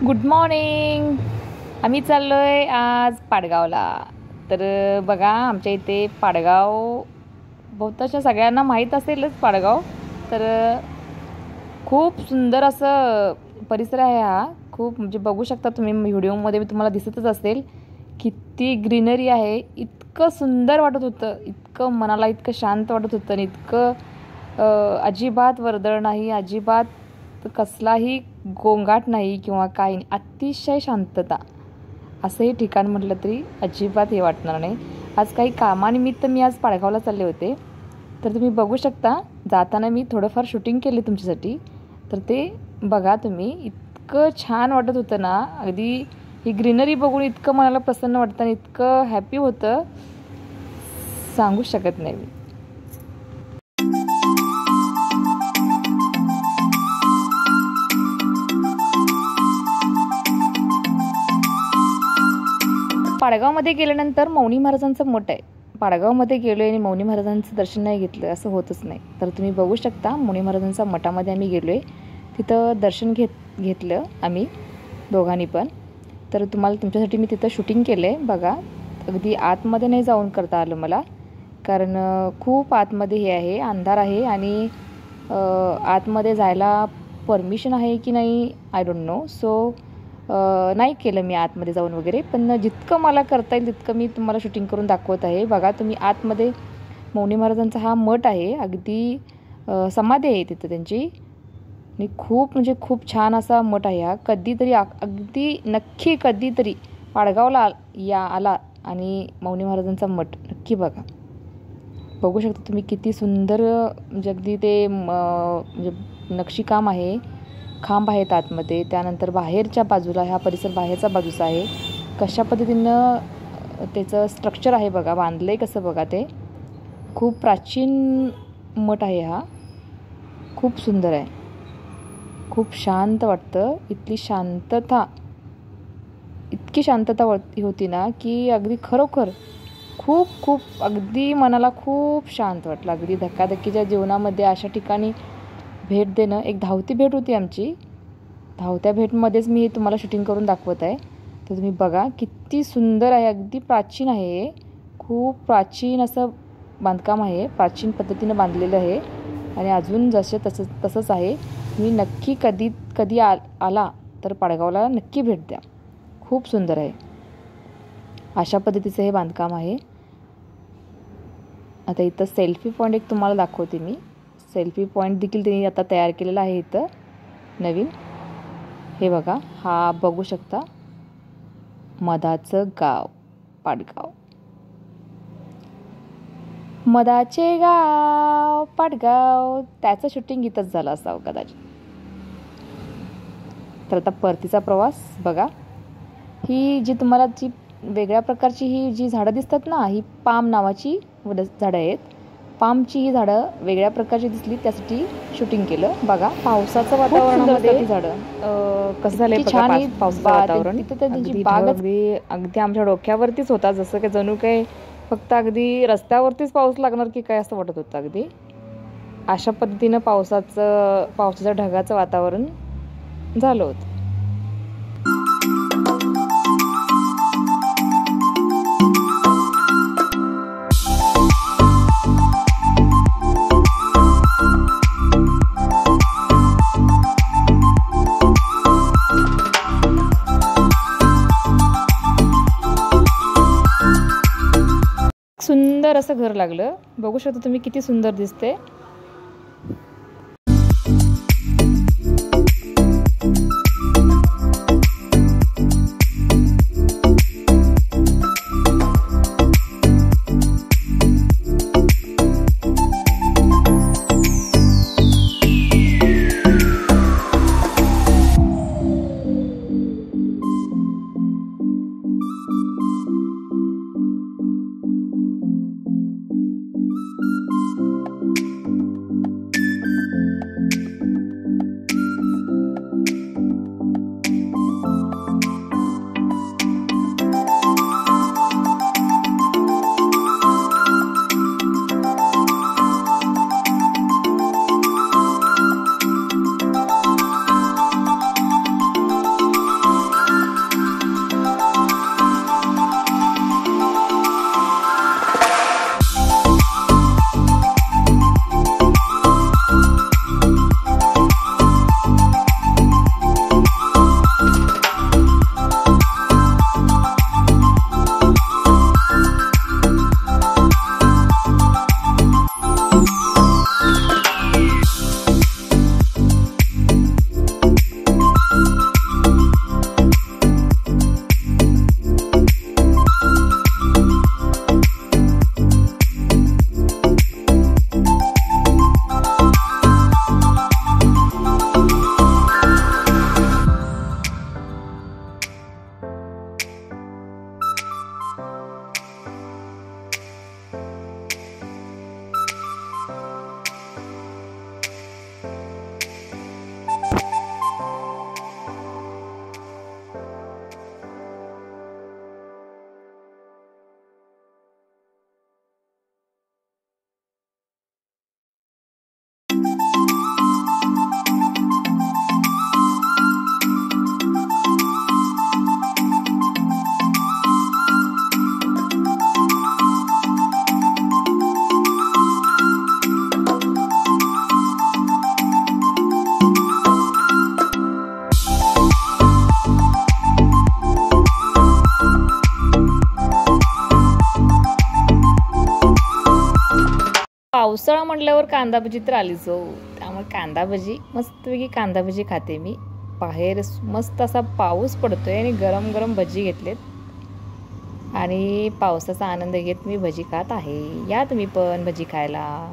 Good morning. आम्ही चाललो आहे आज पाडगावला. तर बघा, आमच्या इथे पाडगाव बहुतांश सगळ्यांना माहीत असेलच. पाडगाव तर खूप सुंदर असं परिसर आहे हा. खूप म्हणजे बघू शकता तुम्ही, व्हिडिओमध्ये तुम्हाला दिसतच असेल किती ग्रीनरी आहे. इतकं सुंदर वाटत होतं, इतकं मनाला इतकं शांत वाटत होतं आणि इतकं अजिबात वर्दळ नाही, अजिबात कसलाही गोंगाट नाही किंवा काही नाही. अतिशय शांतता. असं हे ठिकाण म्हटलं तरी अजिबात हे वाटणार नाही. आज काही कामानिमित्त मी आज पाडगावला चालले होते. तर तुम्ही बघू शकता, जाताना मी थोडंफार शूटिंग केले तुमच्यासाठी. तर ते बघा तुम्ही, इतकं छान वाटत होतं ना. अगदी ही ग्रीनरी बघून इतकं मनाला प्रसन्न वाटतं आणि इतकं हॅपी होतं, सांगू शकत नाही मी. पाडगावमध्ये गेल्यानंतर मौनी महाराजांचं मठ आहे. पाडगावमध्ये गेलो आणि मौनी महाराजांचं दर्शन नाही घेतलं असं होतच नाही. तर तुम्ही बघू शकता, मौनी महाराजांच्या मठामध्ये आम्ही गेलो आहे. तिथं दर्शन घेतलं आम्ही दोघांनी पण. तर तुम्हाला तुमच्यासाठी मी तिथं शूटिंग केलं आहे. बघा, अगदी आतमध्ये नाही जाऊन करता आलं मला, कारण खूप आतमध्ये हे आहे, अंधार आहे आणि आतमध्ये जायला परमिशन आहे की नाही आय डोंट नो. सो नाही केलं मी आतमध्ये जाऊन वगैरे. पण जितकं मला करता येईल तितकं मी तुम्हाला शूटिंग करून दाखवत आहे. बघा तुम्ही, आतमध्ये मौनी महाराजांचा हा मठ आहे. अगदी समाधी आहे तिथं त्यांची आणि खूप म्हणजे खूप छान असा मठ आहे हा. कधीतरी अगदी नक्की कधीतरी पाडगावला आला आणि मौनी महाराजांचा मठ नक्की बघा. बघू शकता तुम्ही किती सुंदर, म्हणजे अगदी ते म्हणजे नक्षीकाम आहे. खांब आहेत आतमध्ये. त्यानंतर बाहेरच्या बाजूला, हा परिसर बाहेरच्या बाजूचा आहे. कशा पद्धतीनं त्याचं स्ट्रक्चर आहे बघा, बांधलं आहे कसं बघा. ते खूप प्राचीन मठ आहे हा. खूप सुंदर आहे, खूप शांत वाटतं. इतकी शांतता होती ना की अगदी खरोखर खूप खूप अगदी मनाला खूप शांत वाटलं. अगदी धक्काधक्कीच्या जीवनामध्ये अशा ठिकाणी भेट देणं, एक धावती भेट होती आमची. धावत्या भेटमध्येच मी तुम्हाला शूटिंग करून दाखवत आहे. तर तुम्ही बघा किती सुंदर आहे. अगदी प्राचीन आहे, खूप प्राचीन असं बांधकाम आहे. प्राचीन पद्धतीनं बांधलेलं आहे आणि अजून तसंच आहे. मी नक्की कधी आला तर पाडगावला नक्की भेट द्या. खूप सुंदर आहे. अशा पद्धतीचं हे बांधकाम आहे. आता इथं सेल्फी पॉईंट एक तुम्हाला दाखवते मी. सेल्फी पॉईंट देखील त्यांनी आता तयार केलेला आहे इथं नवीन. हे बघा, हा बघू शकता, मधाचं गाव पाडगाव. मधाचे गाव पाडगाव, त्याचं शूटिंग इथंच झालं असावं कदाचित. तर आता परतीचा प्रवास बघा. ही जी तुम्हाला जी वेगळ्या प्रकारची ही जी झाडं दिसतात ना, ही पाम नावाची झाडं आहेत. पामची ही झाडं वेगळ्या प्रकारची दिसली, त्यासाठी शूटिंग केलं. बघा, पावसाचं वातावरणामध्ये झाडं कसं झालंय छान पावसाचं वातावरण. तिथं त्यांची बाग अगदी आमच्या डोक्यावरतीच होता, जसं काही जणू काही फक्त अगदी रस्त्यावरतीच पाऊस लागणार की काय असं वाटत होतं. अगदी अशा पद्धतीनं पावसाच्या ढगाचं वातावरण झालं होतं. सुंदर असं घर लागलं. बघू शकता तुम्ही किती सुंदर दिसते. पावसाळा म्हटल्यावर कांदा भजी तर आलीच हो. त्यामुळे कांदा भजी मस्तपैकी कांदा भजी खाते मी. बाहेर मस्त असा पाऊस पडतोय आणि गरम गरम भजी घेतलेत आणि पावसाचा आनंद घेत मी भजी खात आहे. या तुम्ही पण भजी खायला.